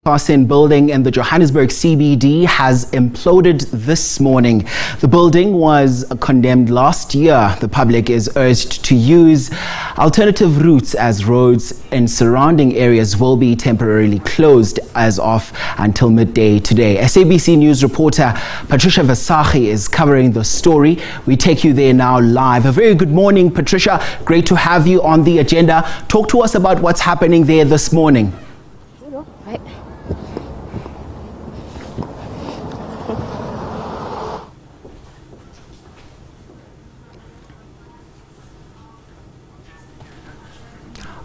Karsene Building in the Johannesburg CBD has imploded this morning. The building was condemned last year. The public is urged to use alternative routes as roads in surrounding areas will be temporarily closed as of until midday today. SABC News reporter Patricia Visagie is covering the story. We take you there now live. A very good morning, Patricia. Great to have you on the agenda. Talk to us about what's happening there this morning. Right.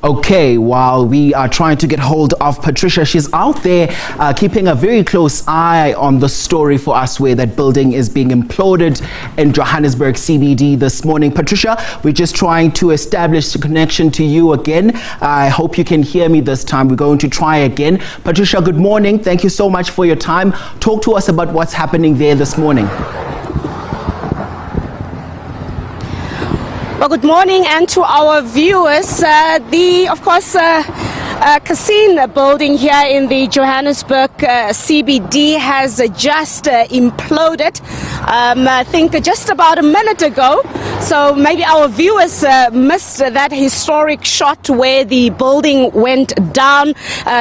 Okay, while we are trying to get hold of Patricia, she's out there keeping a very close eye on the story for us where that building is being imploded in Johannesburg CBD this morning. Patricia, we're just trying to establish the connection to you again. I hope you can hear me this time. We're going to try again. Patricia, good morning. Thank you so much for your time. Talk to us about what's happening there this morning. Well, good morning, and to our viewers, Karsene Building here in the Johannesburg CBD has just imploded. I think just about a minute ago. So maybe our viewers missed that historic shot where the building went down.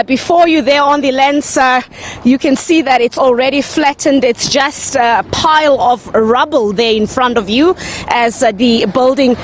Before you there on the lens, you can see that it's already flattened. It's just a pile of rubble there in front of you as the building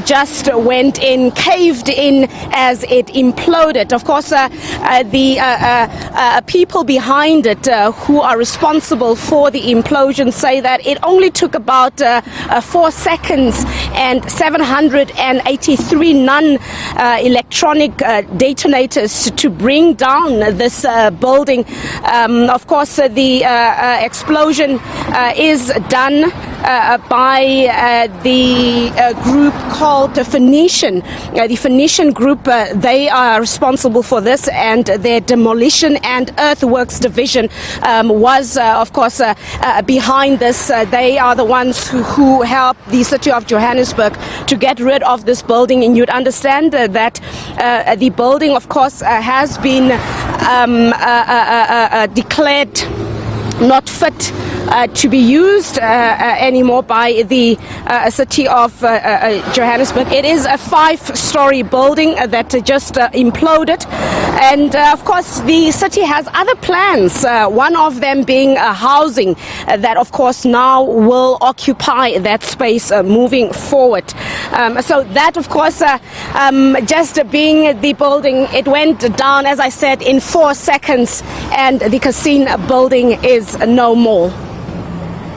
just went in, caved in as it imploded. Of course, the people behind it who are responsible for the implosion say that it only took about 4 seconds and 783 non-electronic detonators to bring down this building. Of course, the explosion is done by the group called the Phoenician. The Phoenician group, they are responsible for this, and their demolition and earthworks division was, of course, behind this. They are the ones who helped the city of Johannesburg to get rid of this building, and you'd understand that the building, of course, has been declared not fit to be used anymore by the city of Johannesburg. It is a 5-storey building that just imploded, and of course the city has other plans, one of them being housing that of course now will occupy that space moving forward. So that of course just being the building, it went down, as I said, in 4 seconds, and the Karsene Building is no more.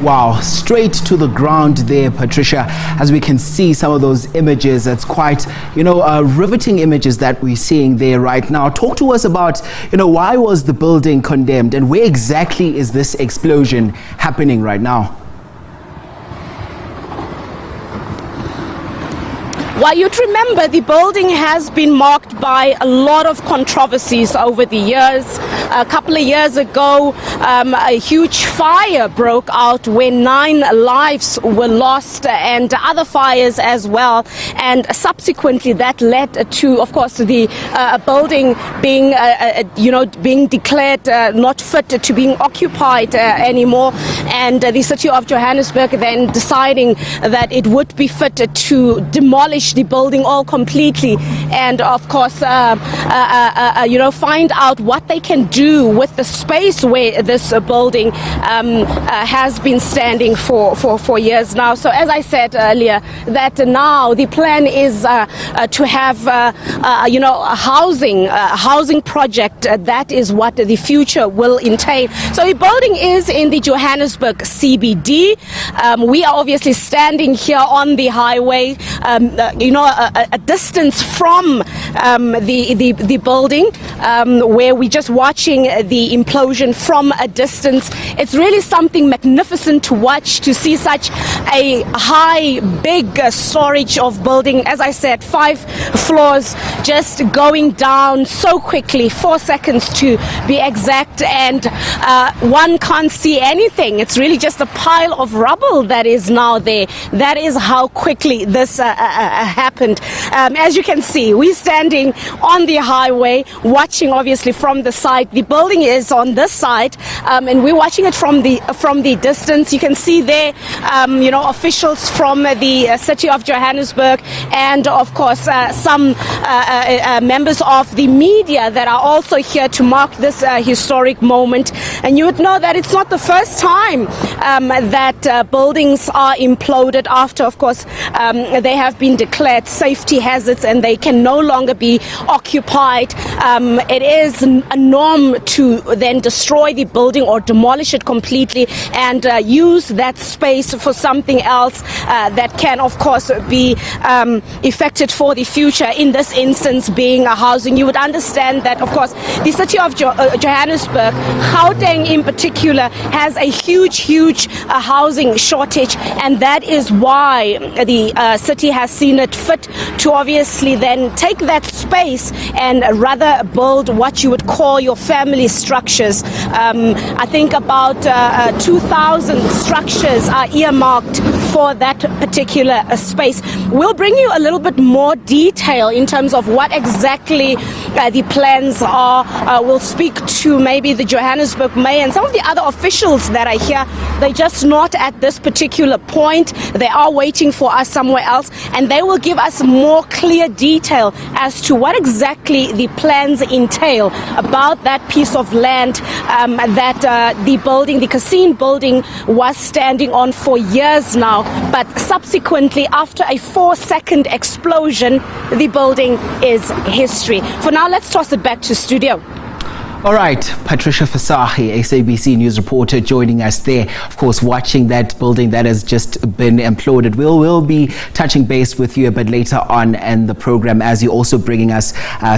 Wow, straight to the ground there, Patricia, as we can see some of those images. That's quite, riveting images that we're seeing there right now. Talk to us about, why was the building condemned and where exactly is this explosion happening right now? Well, you'd remember the building has been marked by a lot of controversies over the years. A couple of years ago, a huge fire broke out where 9 lives were lost, and other fires as well. And subsequently, that led to, of course, the building being, being declared not fit to being occupied anymore. And the city of Johannesburg then deciding that it would be fit to demolish the building all completely, and of course find out what they can do with the space where this building has been standing for years now. So as I said earlier, that now the plan is to have a housing project. That is what the future will entail. So the building is in the Johannesburg CBD. We are obviously standing here on the highway, a distance from the building, where we're just watching the implosion from a distance. It's really something magnificent to watch, to see such a high, big storage of building. As I said, 5 floors just going down so quickly, 4 seconds to be exact, and one can't see anything. It's really just a pile of rubble that is now there. That is how quickly this happened. As you can see, we're standing on the highway, watching obviously from the side The building is on this side, and we're watching it from the distance. You can see there, officials from the city of Johannesburg, and of course some members of the media that are also here to mark this historic moment. And you would know that it's not the first time that buildings are imploded after, of course, they have been declared safety hazards and they can no longer be occupied. It is a norm to then destroy the building or demolish it completely and use that space for something else that can, of course, be effected for the future, in this instance being a housing. You would understand that, of course, the city of Johannesburg, Gauteng in particular, has a huge housing shortage, and that is why the city has seen it fit to obviously then take that space and rather build what you would call your family structures. I think about 2,000 structures are earmarked for that particular space. We'll bring you a little bit more detail in terms of what exactly the plans are. We'll speak to maybe the Johannesburg mayor and some of the other officials that are here. They're just not at this particular point. They are waiting for us somewhere else, and they will give us more clear detail as to what exactly the plans entail about that piece of land that the building, the Karsene Building, was standing on for years now. But subsequently, after a 4-second explosion, the building is history. For now, let's toss it back to studio. All right, Patricia Visagie, SABC News reporter, joining us there, of course, watching that building that has just been imploded. We'll be touching base with you a bit later on in the program, as you're also bringing us